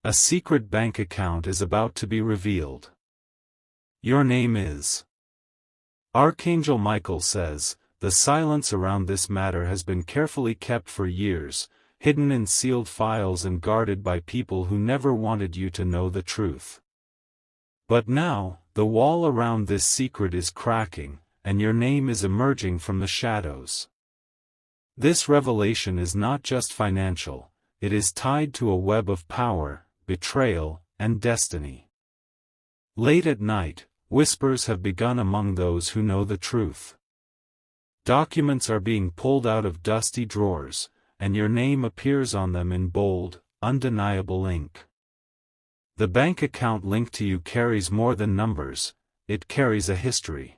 A secret bank account is about to be revealed. Your name is. Archangel Michael says, the silence around this matter has been carefully kept for years, hidden in sealed files and guarded by people who never wanted you to know the truth. But now, the wall around this secret is cracking, and your name is emerging from the shadows. This revelation is not just financial, it is tied to a web of power, betrayal, and destiny. Late at night, whispers have begun among those who know the truth. Documents are being pulled out of dusty drawers, and your name appears on them in bold, undeniable ink. The bank account linked to you carries more than numbers, it carries a history.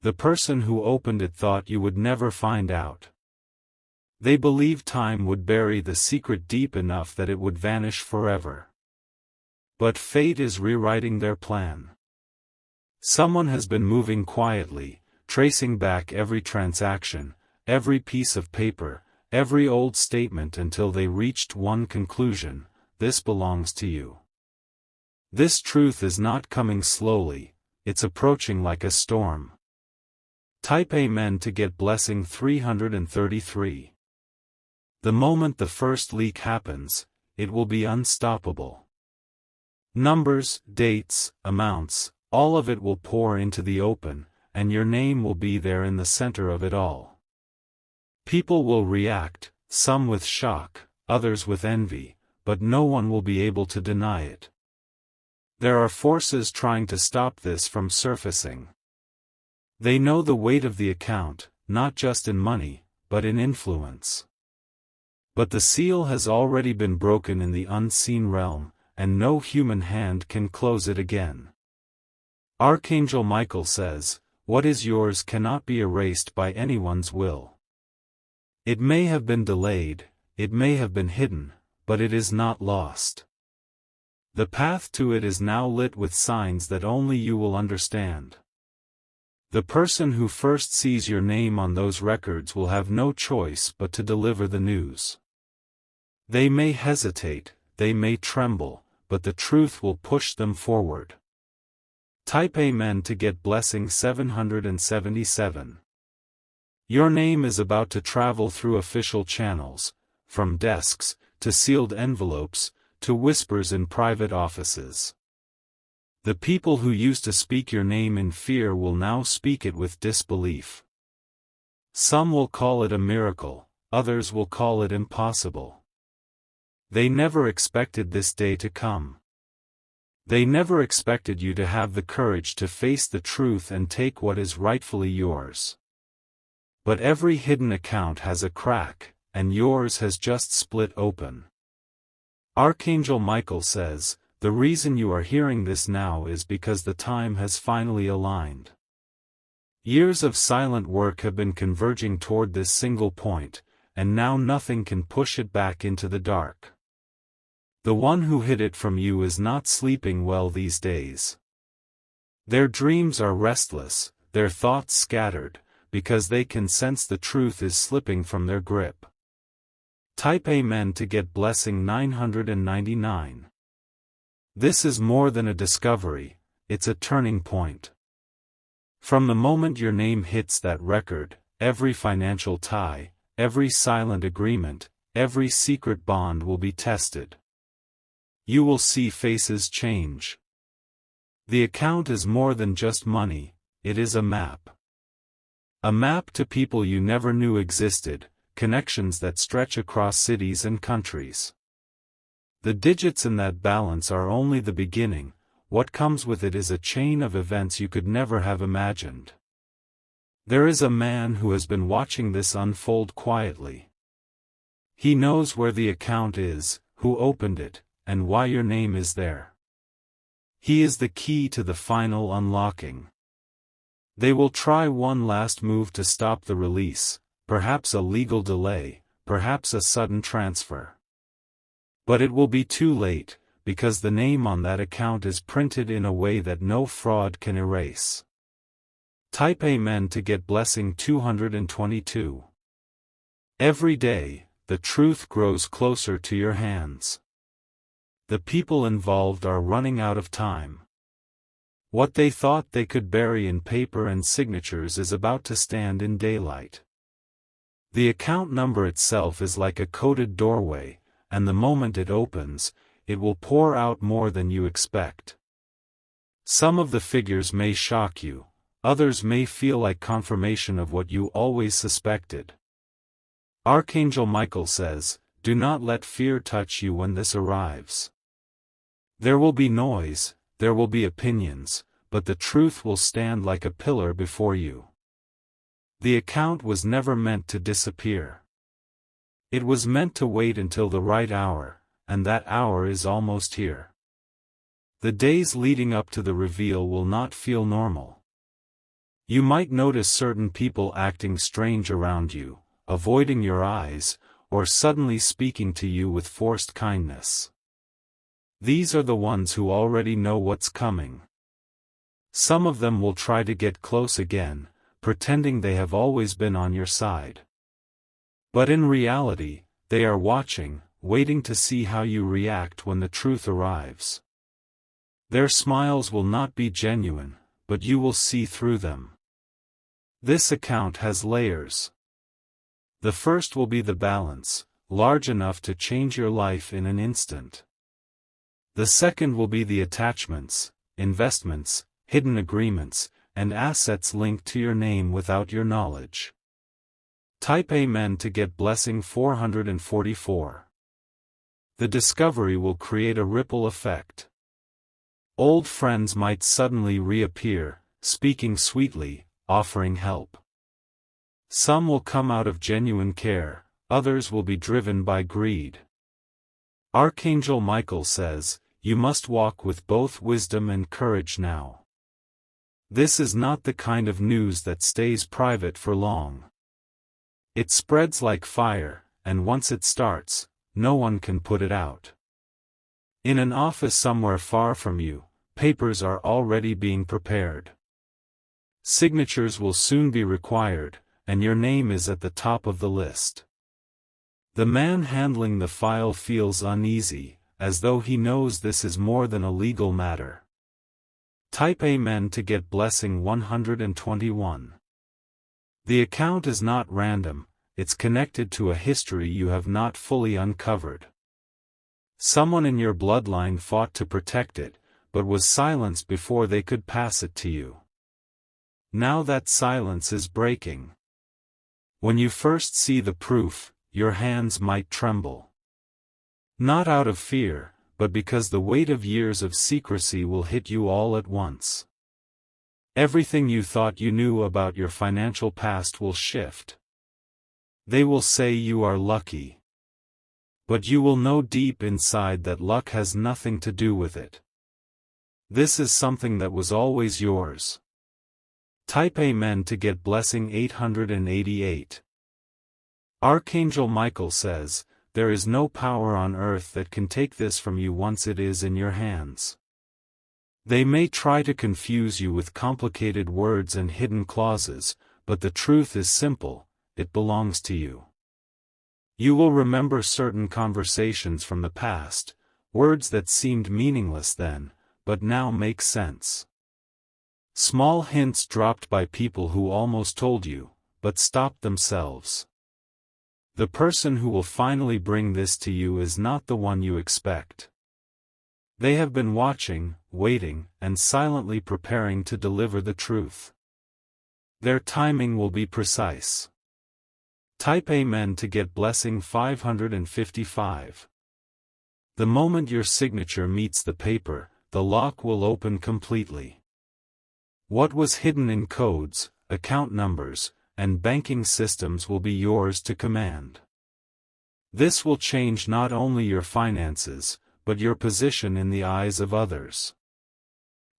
The person who opened it thought you would never find out. They believed time would bury the secret deep enough that it would vanish forever. But fate is rewriting their plan. Someone has been moving quietly, tracing back every transaction, every piece of paper, every old statement until they reached one conclusion: this belongs to you. This truth is not coming slowly, it's approaching like a storm. Type Amen to get blessing 333. The moment the first leak happens, it will be unstoppable. Numbers, dates, amounts, all of it will pour into the open, and your name will be there in the center of it all. People will react, some with shock, others with envy, but no one will be able to deny it. There are forces trying to stop this from surfacing. They know the weight of the account, not just in money, but in influence. But the seal has already been broken in the unseen realm, and no human hand can close it again. Archangel Michael says, what is yours cannot be erased by anyone's will. It may have been delayed, it may have been hidden, but it is not lost. The path to it is now lit with signs that only you will understand. The person who first sees your name on those records will have no choice but to deliver the news. They may hesitate, they may tremble, but the truth will push them forward. Type Amen to get blessing 777. Your name is about to travel through official channels, from desks, to sealed envelopes, to whispers in private offices. The people who used to speak your name in fear will now speak it with disbelief. Some will call it a miracle, others will call it impossible. They never expected this day to come. They never expected you to have the courage to face the truth and take what is rightfully yours. But every hidden account has a crack, and yours has just split open. Archangel Michael says, the reason you are hearing this now is because the time has finally aligned. Years of silent work have been converging toward this single point, and now nothing can push it back into the dark. The one who hid it from you is not sleeping well these days. Their dreams are restless, their thoughts scattered, because they can sense the truth is slipping from their grip. Type Amen to get blessing 999. This is more than a discovery, it's a turning point. From the moment your name hits that record, every financial tie, every silent agreement, every secret bond will be tested. You will see faces change. The account is more than just money, it is a map. A map to people you never knew existed, connections that stretch across cities and countries. The digits in that balance are only the beginning, what comes with it is a chain of events you could never have imagined. There is a man who has been watching this unfold quietly. He knows where the account is, who opened it, and why your name is there. He is the key to the final unlocking. They will try one last move to stop the release, perhaps a legal delay, perhaps a sudden transfer. But it will be too late, because the name on that account is printed in a way that no fraud can erase. Type Amen to get blessing 222. Every day, the truth grows closer to your hands. The people involved are running out of time. What they thought they could bury in paper and signatures is about to stand in daylight. The account number itself is like a coated doorway, and the moment it opens, it will pour out more than you expect. Some of the figures may shock you, others may feel like confirmation of what you always suspected. Archangel Michael says, "Do not let fear touch you when this arrives." There will be noise, there will be opinions, but the truth will stand like a pillar before you. The account was never meant to disappear. It was meant to wait until the right hour, and that hour is almost here. The days leading up to the reveal will not feel normal. You might notice certain people acting strange around you, avoiding your eyes, or suddenly speaking to you with forced kindness. These are the ones who already know what's coming. Some of them will try to get close again, pretending they have always been on your side. But in reality, they are watching, waiting to see how you react when the truth arrives. Their smiles will not be genuine, but you will see through them. This account has layers. The first will be the balance, large enough to change your life in an instant. The second will be the attachments, investments, hidden agreements, and assets linked to your name without your knowledge. Type Amen to get blessing 444. The discovery will create a ripple effect. Old friends might suddenly reappear, speaking sweetly, offering help. Some will come out of genuine care, others will be driven by greed. Archangel Michael says, "You must walk with both wisdom and courage now." This is not the kind of news that stays private for long. It spreads like fire, and once it starts, no one can put it out. In an office somewhere far from you, papers are already being prepared. Signatures will soon be required, and your name is at the top of the list. The man handling the file feels uneasy, as though he knows this is more than a legal matter. Type Amen to get blessing 121. The account is not random, it's connected to a history you have not fully uncovered. Someone in your bloodline fought to protect it, but was silenced before they could pass it to you. Now that silence is breaking. When you first see the proof, your hands might tremble. Not out of fear, but because the weight of years of secrecy will hit you all at once. Everything you thought you knew about your financial past will shift. They will say you are lucky. But you will know deep inside that luck has nothing to do with it. This is something that was always yours. Type Amen to get blessing 888. Archangel Michael says, "There is no power on earth that can take this from you once it is in your hands." They may try to confuse you with complicated words and hidden clauses, but the truth is simple, it belongs to you. You will remember certain conversations from the past, words that seemed meaningless then, but now make sense. Small hints dropped by people who almost told you, but stopped themselves. The person who will finally bring this to you is not the one you expect. They have been watching, waiting, and silently preparing to deliver the truth. Their timing will be precise. Type Amen to get blessing 555. The moment your signature meets the paper, the lock will open completely. What was hidden in codes, account numbers, and banking systems will be yours to command. This will change not only your finances, but your position in the eyes of others.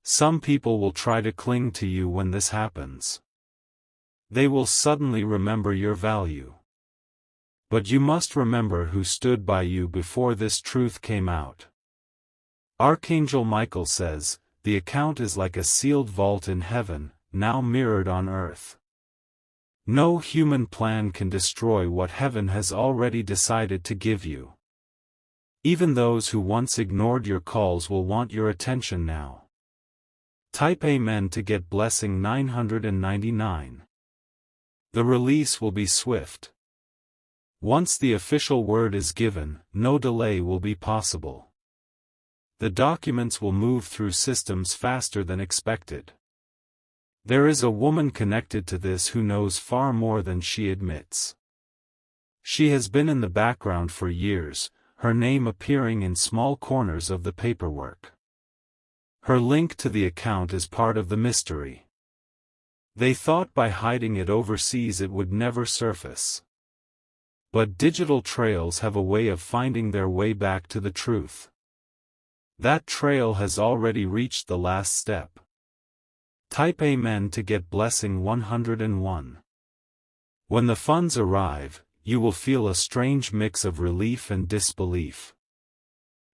Some people will try to cling to you when this happens. They will suddenly remember your value. But you must remember who stood by you before this truth came out. Archangel Michael says, "The account is like a sealed vault in heaven, now mirrored on earth." No human plan can destroy what heaven has already decided to give you. Even those who once ignored your calls will want your attention now. Type Amen to get blessing 999. The release will be swift. Once the official word is given, no delay will be possible. The documents will move through systems faster than expected. There is a woman connected to this who knows far more than she admits. She has been in the background for years, her name appearing in small corners of the paperwork. Her link to the account is part of the mystery. They thought by hiding it overseas it would never surface. But digital trails have a way of finding their way back to the truth. That trail has already reached the last step. Type Amen to get blessing 101. When the funds arrive, you will feel a strange mix of relief and disbelief.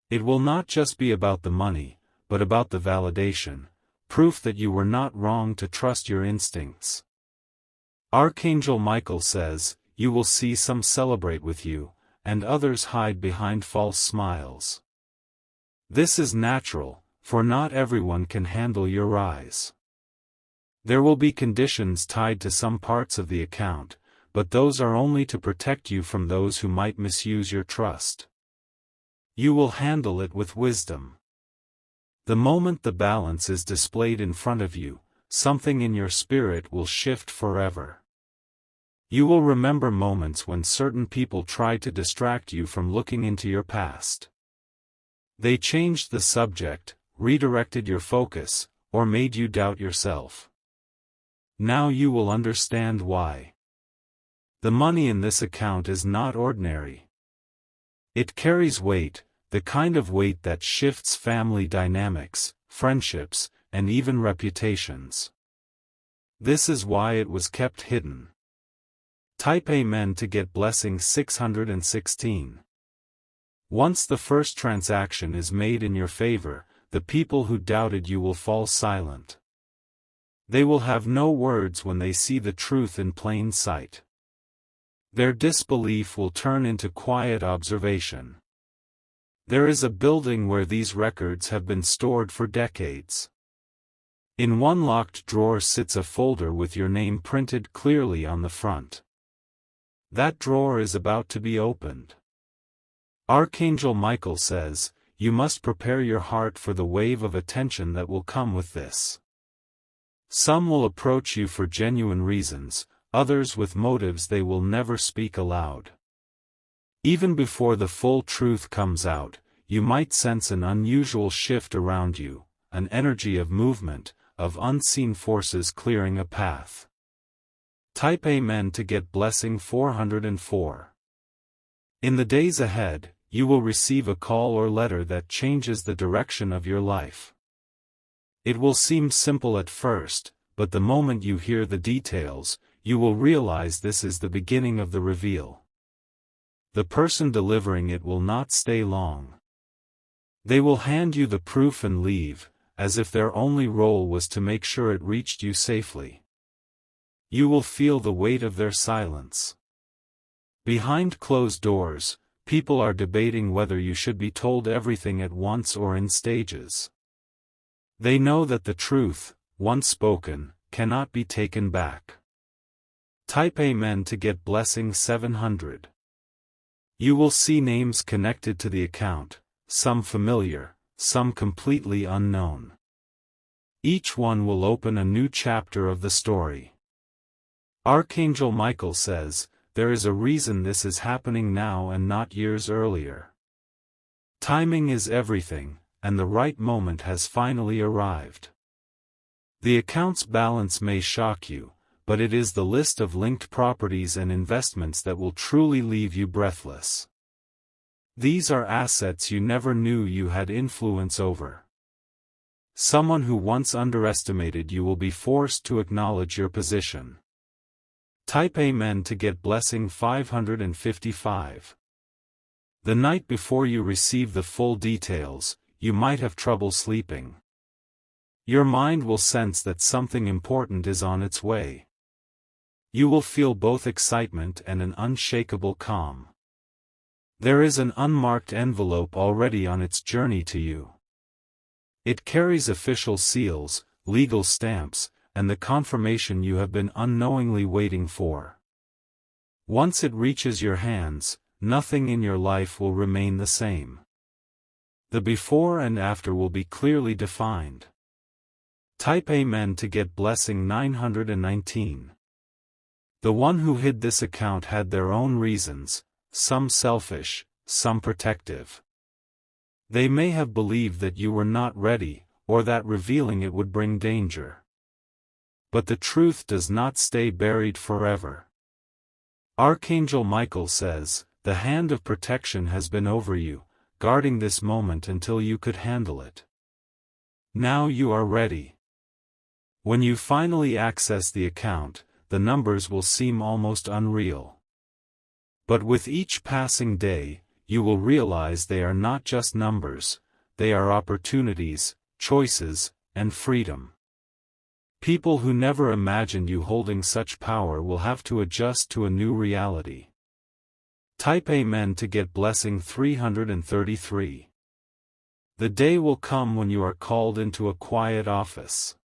It will not just be about the money, but about the validation, proof that you were not wrong to trust your instincts. Archangel Michael says, you will see some celebrate with you, and others hide behind false smiles. This is natural, for not everyone can handle your rise. There will be conditions tied to some parts of the account, but those are only to protect you from those who might misuse your trust. You will handle it with wisdom. The moment the balance is displayed in front of you, something in your spirit will shift forever. You will remember moments when certain people tried to distract you from looking into your past. They changed the subject, redirected your focus, or made you doubt yourself. Now you will understand why. The money in this account is not ordinary. It carries weight, the kind of weight that shifts family dynamics, friendships, and even reputations. This is why it was kept hidden. Type Amen to get blessing 616. Once the first transaction is made in your favor, the people who doubted you will fall silent. They will have no words when they see the truth in plain sight. Their disbelief will turn into quiet observation. There is a building where these records have been stored for decades. In one locked drawer sits a folder with your name printed clearly on the front. That drawer is about to be opened. Archangel Michael says, you must prepare your heart for the wave of attention that will come with this. Some will approach you for genuine reasons, others with motives they will never speak aloud. Even before the full truth comes out, you might sense an unusual shift around you, an energy of movement, of unseen forces clearing a path. Type Amen to get blessing 404. In the days ahead, you will receive a call or letter that changes the direction of your life. It will seem simple at first, but the moment you hear the details, you will realize this is the beginning of the reveal. The person delivering it will not stay long. They will hand you the proof and leave, as if their only role was to make sure it reached you safely. You will feel the weight of their silence. Behind closed doors, people are debating whether you should be told everything at once or in stages. They know that the truth, once spoken, cannot be taken back. Type Amen to get blessing 700. You will see names connected to the account, some familiar, some completely unknown. Each one will open a new chapter of the story. Archangel Michael says, there is a reason this is happening now and not years earlier. Timing is everything, and the right moment has finally arrived. The account's balance may shock you, but it is the list of linked properties and investments that will truly leave you breathless. These are assets you never knew you had influence over. Someone who once underestimated you will be forced to acknowledge your position. Type Amen to get blessing 555. The night before you receive the full details, you might have trouble sleeping. Your mind will sense that something important is on its way. You will feel both excitement and an unshakable calm. There is an unmarked envelope already on its journey to you. It carries official seals, legal stamps, and the confirmation you have been unknowingly waiting for. Once it reaches your hands, nothing in your life will remain the same. The before and after will be clearly defined. Type Amen to get blessing 919. The one who hid this account had their own reasons, some selfish, some protective. They may have believed that you were not ready, or that revealing it would bring danger. But the truth does not stay buried forever. Archangel Michael says, "The hand of protection has been over you, guarding this moment until you could handle it. Now you are ready." When you finally access the account, the numbers will seem almost unreal. But with each passing day, you will realize they are not just numbers, they are opportunities, choices, and freedom. People who never imagined you holding such power will have to adjust to a new reality. Type Amen to get blessing 333. The day will come when you are called into a quiet office.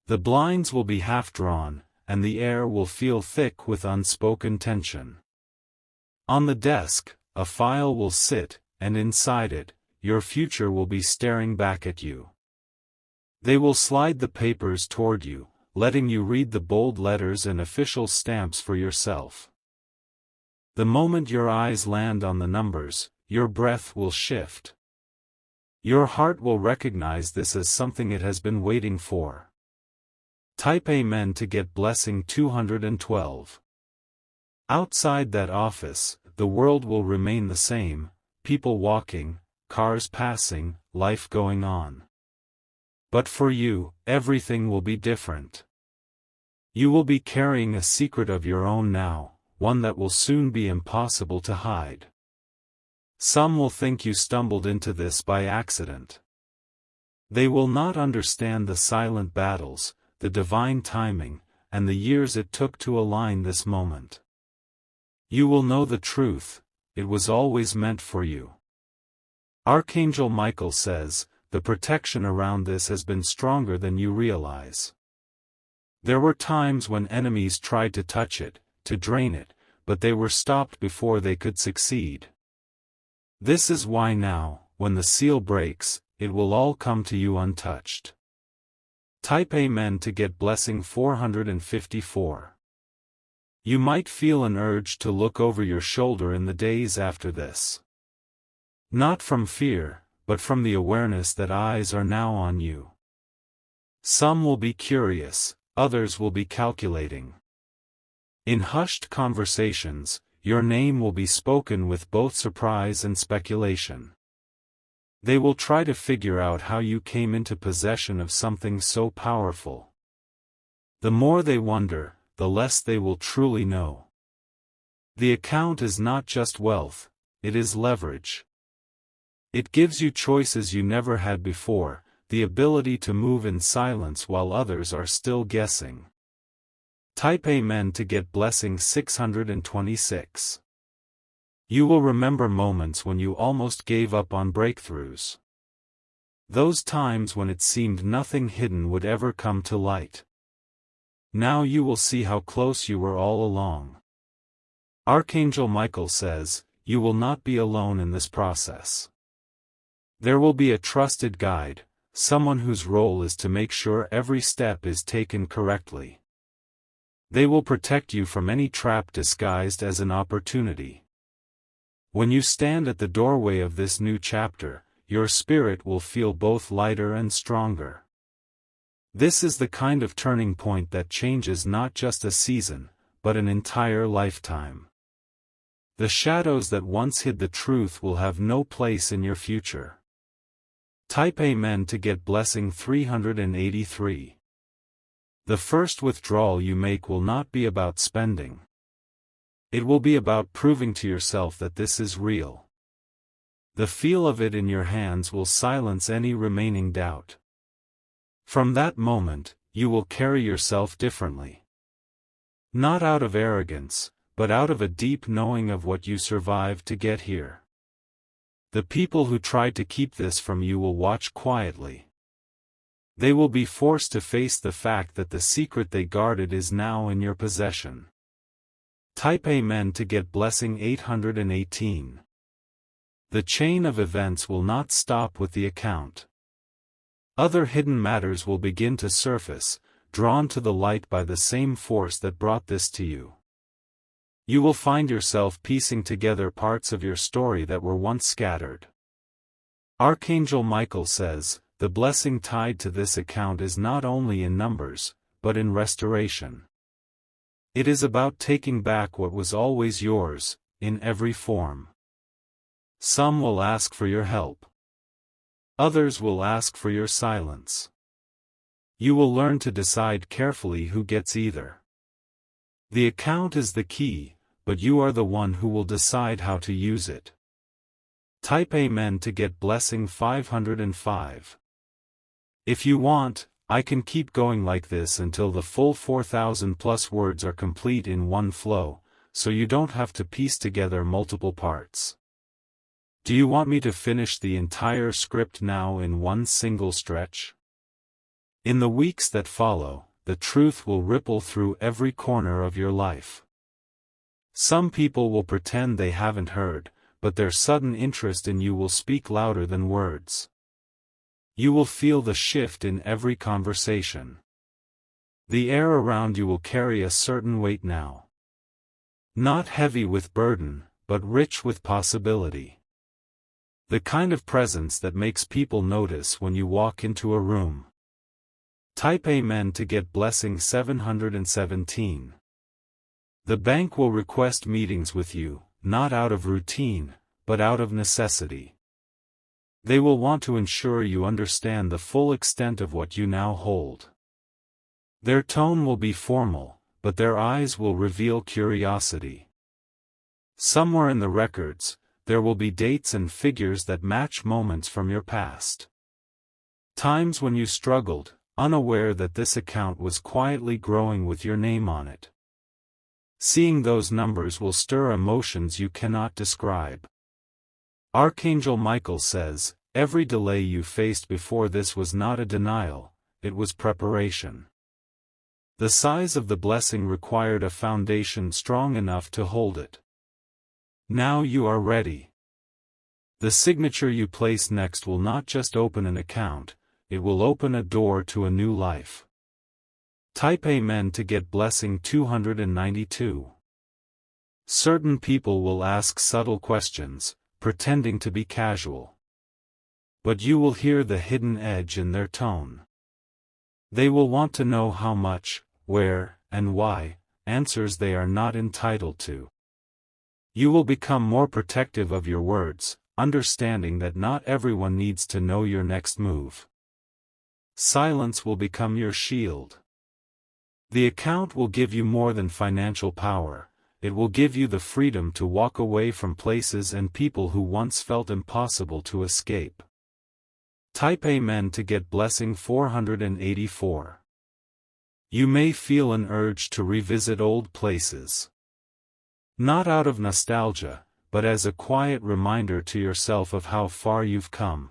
The blinds will be half drawn, and the air will feel thick with unspoken tension. On the desk, a file will sit, and inside it, your future will be staring back at you. They will slide the papers toward you, letting you read the bold letters and official stamps for yourself. The moment your eyes land on the numbers, your breath will shift. Your heart will recognize this as something it has been waiting for. Type Amen to get blessing 212. Outside that office, the world will remain the same, people walking, cars passing, life going on. But for you, everything will be different. You will be carrying a secret of your own now, one that will soon be impossible to hide. Some will think you stumbled into this by accident. They will not understand the silent battles, the divine timing, and the years it took to align this moment. You will know the truth, it was always meant for you. Archangel Michael says, the protection around this has been stronger than you realize. There were times when enemies tried to touch it, to drain it, but they were stopped before they could succeed. This is why now, when the seal breaks, it will all come to you untouched. Type Amen to get blessing 454. You might feel an urge to look over your shoulder in the days after this. Not from fear, but from the awareness that eyes are now on you. Some will be curious, others will be calculating. In hushed conversations, your name will be spoken with both surprise and speculation. They will try to figure out how you came into possession of something so powerful. The more they wonder, the less they will truly know. The account is not just wealth, it is leverage. It gives you choices you never had before, the ability to move in silence while others are still guessing. Type Amen to get blessing 626. You will remember moments when you almost gave up on breakthroughs. Those times when it seemed nothing hidden would ever come to light. Now you will see how close you were all along. Archangel Michael says, you will not be alone in this process. There will be a trusted guide, someone whose role is to make sure every step is taken correctly. They will protect you from any trap disguised as an opportunity. When you stand at the doorway of this new chapter, your spirit will feel both lighter and stronger. This is the kind of turning point that changes not just a season, but an entire lifetime. The shadows that once hid the truth will have no place in your future. Type Amen to get blessing 383. The first withdrawal you make will not be about spending. It will be about proving to yourself that this is real. The feel of it in your hands will silence any remaining doubt. From that moment, you will carry yourself differently. Not out of arrogance, but out of a deep knowing of what you survived to get here. The people who tried to keep this from you will watch quietly. They will be forced to face the fact that the secret they guarded is now in your possession. Type Amen to get blessing 818. The chain of events will not stop with the account. Other hidden matters will begin to surface, drawn to the light by the same force that brought this to you. You will find yourself piecing together parts of your story that were once scattered. Archangel Michael says, the blessing tied to this account is not only in numbers, but in restoration. It is about taking back what was always yours, in every form. Some will ask for your help. Others will ask for your silence. You will learn to decide carefully who gets either. The account is the key, but you are the one who will decide how to use it. Type Amen to get blessing 505. If you want, I can keep going like this until the full 4,000 plus words are complete in one flow, so you don't have to piece together multiple parts. Do you want me to finish the entire script now in one single stretch? In the weeks that follow, the truth will ripple through every corner of your life. Some people will pretend they haven't heard, but their sudden interest in you will speak louder than words. You will feel the shift in every conversation. The air around you will carry a certain weight now. Not heavy with burden, but rich with possibility. The kind of presence that makes people notice when you walk into a room. Type Amen to get blessing 717. The bank will request meetings with you, not out of routine, but out of necessity. They will want to ensure you understand the full extent of what you now hold. Their tone will be formal, but their eyes will reveal curiosity. Somewhere in the records, there will be dates and figures that match moments from your past. Times when you struggled, unaware that this account was quietly growing with your name on it. Seeing those numbers will stir emotions you cannot describe. Archangel Michael says, every delay you faced before this was not a denial, it was preparation. The size of the blessing required a foundation strong enough to hold it. Now you are ready. The signature you place next will not just open an account, it will open a door to a new life. Type Amen to get blessing 292. Certain people will ask subtle questions, pretending to be casual. But you will hear the hidden edge in their tone. They will want to know how much, where, and why, answers they are not entitled to. You will become more protective of your words, understanding that not everyone needs to know your next move. Silence will become your shield. The account will give you more than financial power, it will give you the freedom to walk away from places and people who once felt impossible to escape. Type Amen to get blessing 484. You may feel an urge to revisit old places. Not out of nostalgia, but as a quiet reminder to yourself of how far you've come.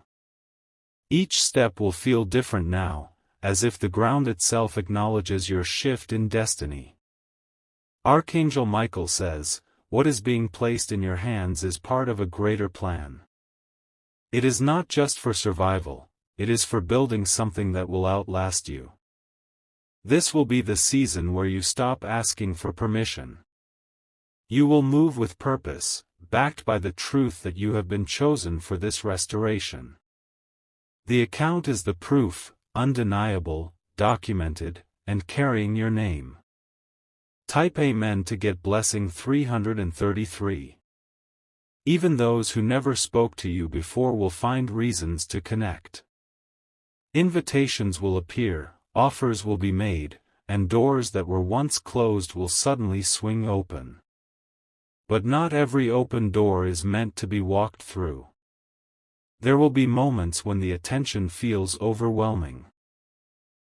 Each step will feel different now, as if the ground itself acknowledges your shift in destiny. Archangel Michael says, what is being placed in your hands is part of a greater plan. It is not just for survival, it is for building something that will outlast you. This will be the season where you stop asking for permission. You will move with purpose, backed by the truth that you have been chosen for this restoration. The account is the proof, undeniable, documented, and carrying your name. Type Amen to get blessing 333. Even those who never spoke to you before will find reasons to connect. Invitations will appear, offers will be made, and doors that were once closed will suddenly swing open. But not every open door is meant to be walked through. There will be moments when the attention feels overwhelming.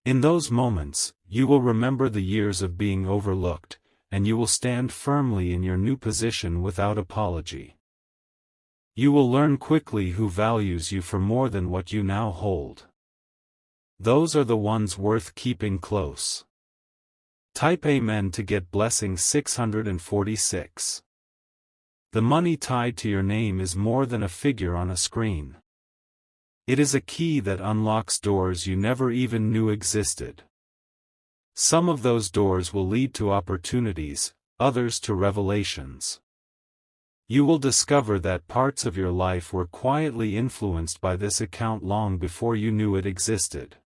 In those moments, you will remember the years of being overlooked, and you will stand firmly in your new position without apology. You will learn quickly who values you for more than what you now hold. Those are the ones worth keeping close. Type Amen to get blessing 646. The money tied to your name is more than a figure on a screen. It is a key that unlocks doors you never even knew existed. Some of those doors will lead to opportunities, others to revelations. You will discover that parts of your life were quietly influenced by this account long before you knew it existed.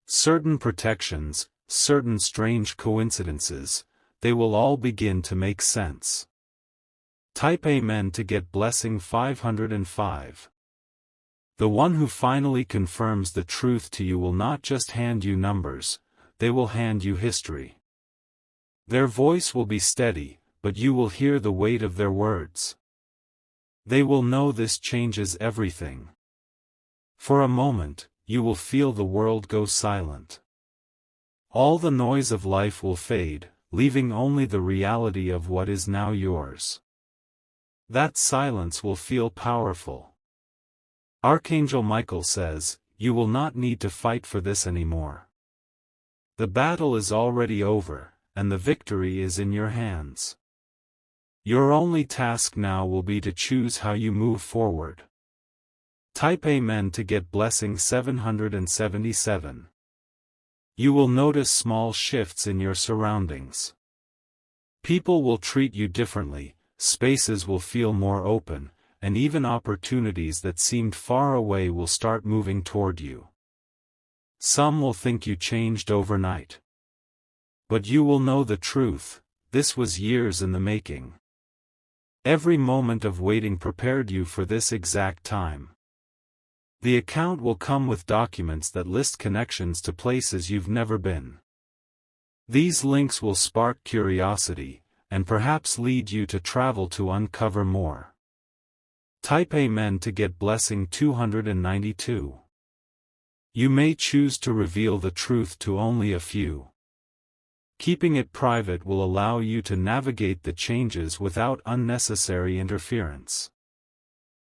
Certain protections, certain strange coincidences, they will all begin to make sense. Type Amen to get blessing 505. The one who finally confirms the truth to you will not just hand you numbers, they will hand you history. Their voice will be steady, but you will hear the weight of their words. They will know this changes everything. For a moment, you will feel the world go silent. All the noise of life will fade, leaving only the reality of what is now yours. That silence will feel powerful. Archangel Michael says, you will not need to fight for this anymore. The battle is already over, and the victory is in your hands. Your only task now will be to choose how you move forward. Type Amen to get blessing 777. You will notice small shifts in your surroundings. People will treat you differently, spaces will feel more open, and even opportunities that seemed far away will start moving toward you. Some will think you changed overnight. But you will know the truth, this was years in the making. Every moment of waiting prepared you for this exact time. The account will come with documents that list connections to places you've never been. These links will spark curiosity, and perhaps lead you to travel to uncover more. Type Amen to get blessing 292. You may choose to reveal the truth to only a few. Keeping it private will allow you to navigate the changes without unnecessary interference.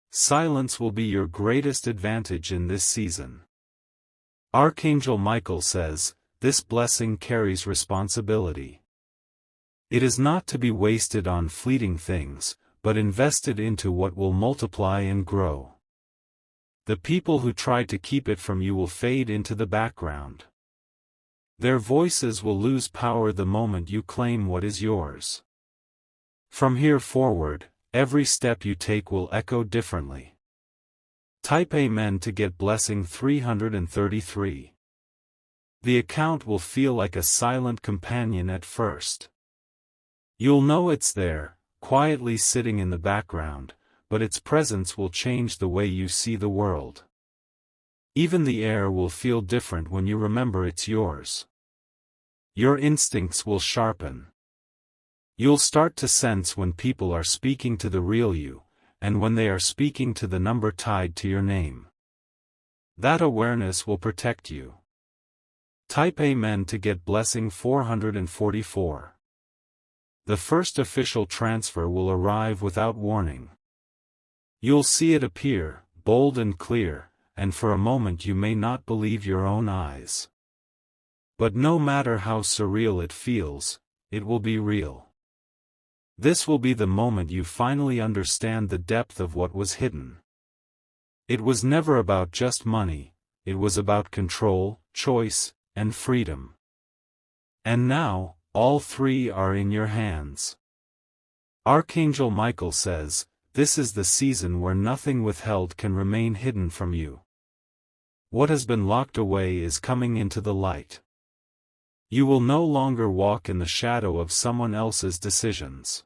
Silence will be your greatest advantage in this season. Archangel Michael says, this blessing carries responsibility. It is not to be wasted on fleeting things, but invested into what will multiply and grow. The people who try to keep it from you will fade into the background. Their voices will lose power the moment you claim what is yours. From here forward, every step you take will echo differently. Type Amen to get blessing 333. The account will feel like a silent companion at first. You'll know it's there, quietly sitting in the background, but its presence will change the way you see the world. Even the air will feel different when you remember it's yours. Your instincts will sharpen. You'll start to sense when people are speaking to the real you, and when they are speaking to the number tied to your name. That awareness will protect you. Type Amen to get blessing 444. The first official transfer will arrive without warning. You'll see it appear, bold and clear, and for a moment you may not believe your own eyes. But no matter how surreal it feels, it will be real. This will be the moment you finally understand the depth of what was hidden. It was never about just money, it was about control, choice, and freedom. And now, all three are in your hands. Archangel Michael says, this is the season where nothing withheld can remain hidden from you. What has been locked away is coming into the light. You will no longer walk in the shadow of someone else's decisions.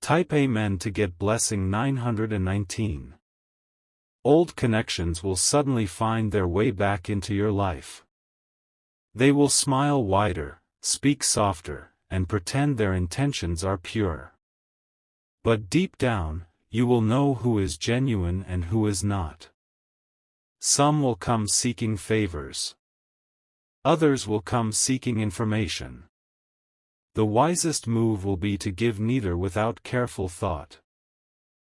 Type Amen to get blessing 919. Old connections will suddenly find their way back into your life. They will smile wider, speak softer, and pretend their intentions are pure. But deep down, you will know who is genuine and who is not. Some will come seeking favors. Others will come seeking information. The wisest move will be to give neither without careful thought.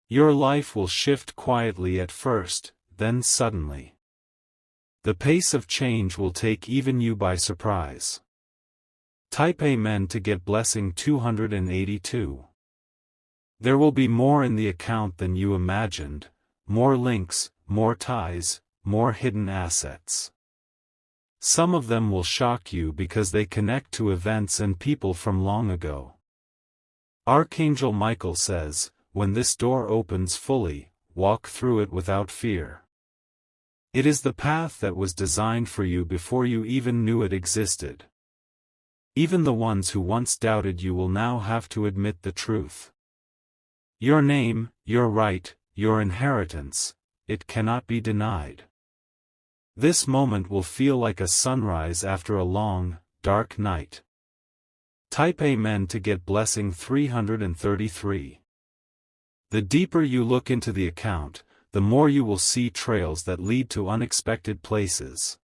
Your life will shift quietly at first, then suddenly. The pace of change will take even you by surprise. Type Amen to get blessing 282. There will be more in the account than you imagined, more links, more ties, more hidden assets. Some of them will shock you because they connect to events and people from long ago. Archangel Michael says, when this door opens fully, walk through it without fear. It is the path that was designed for you before you even knew it existed. Even the ones who once doubted you will now have to admit the truth. Your name, your right, your inheritance, it cannot be denied. This moment will feel like a sunrise after a long, dark night. Type Amen to get blessing 333. The deeper you look into the account, the more you will see trails that lead to unexpected places.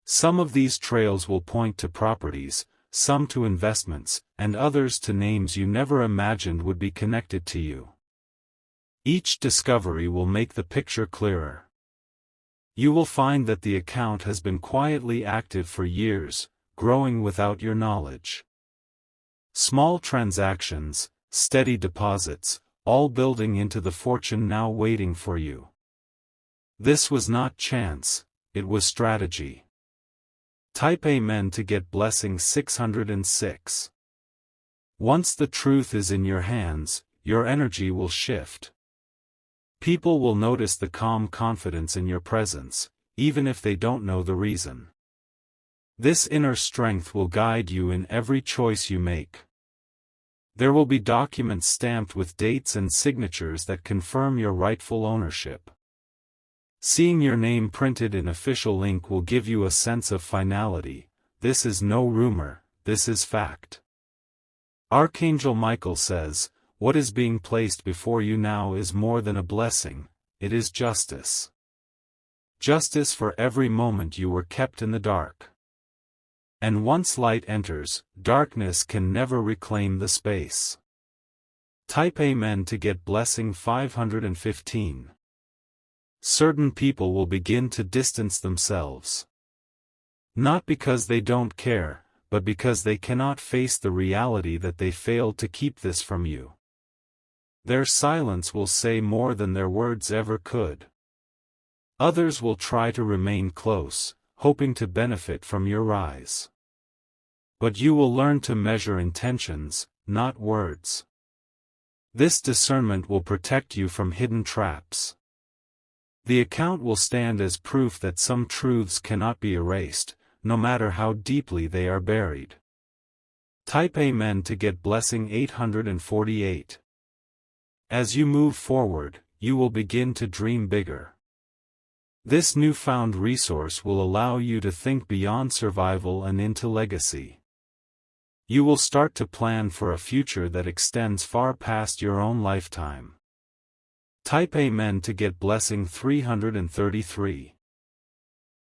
Some of these trails will point to properties, some to investments, and others to names you never imagined would be connected to you. Each discovery will make the picture clearer. You will find that the account has been quietly active for years, growing without your knowledge. Small transactions, steady deposits, all building into the fortune now waiting for you. This was not chance, it was strategy. Type Amen to get blessing 606. Once the truth is in your hands, your energy will shift. People will notice the calm confidence in your presence, even if they don't know the reason. This inner strength will guide you in every choice you make. There will be documents stamped with dates and signatures that confirm your rightful ownership. Seeing your name printed in official ink will give you a sense of finality. This is no rumor, this is fact. Archangel Michael says, what is being placed before you now is more than a blessing, it is justice. Justice for every moment you were kept in the dark. And once light enters, darkness can never reclaim the space. Type Amen to get blessing 515. Certain people will begin to distance themselves. Not because they don't care, but because they cannot face the reality that they failed to keep this from you. Their silence will say more than their words ever could. Others will try to remain close, hoping to benefit from your rise. But you will learn to measure intentions, not words. This discernment will protect you from hidden traps. The account will stand as proof that some truths cannot be erased, no matter how deeply they are buried. Type Amen to get blessing 848. As you move forward, you will begin to dream bigger. This newfound resource will allow you to think beyond survival and into legacy. You will start to plan for a future that extends far past your own lifetime. Type Amen to get blessing 333.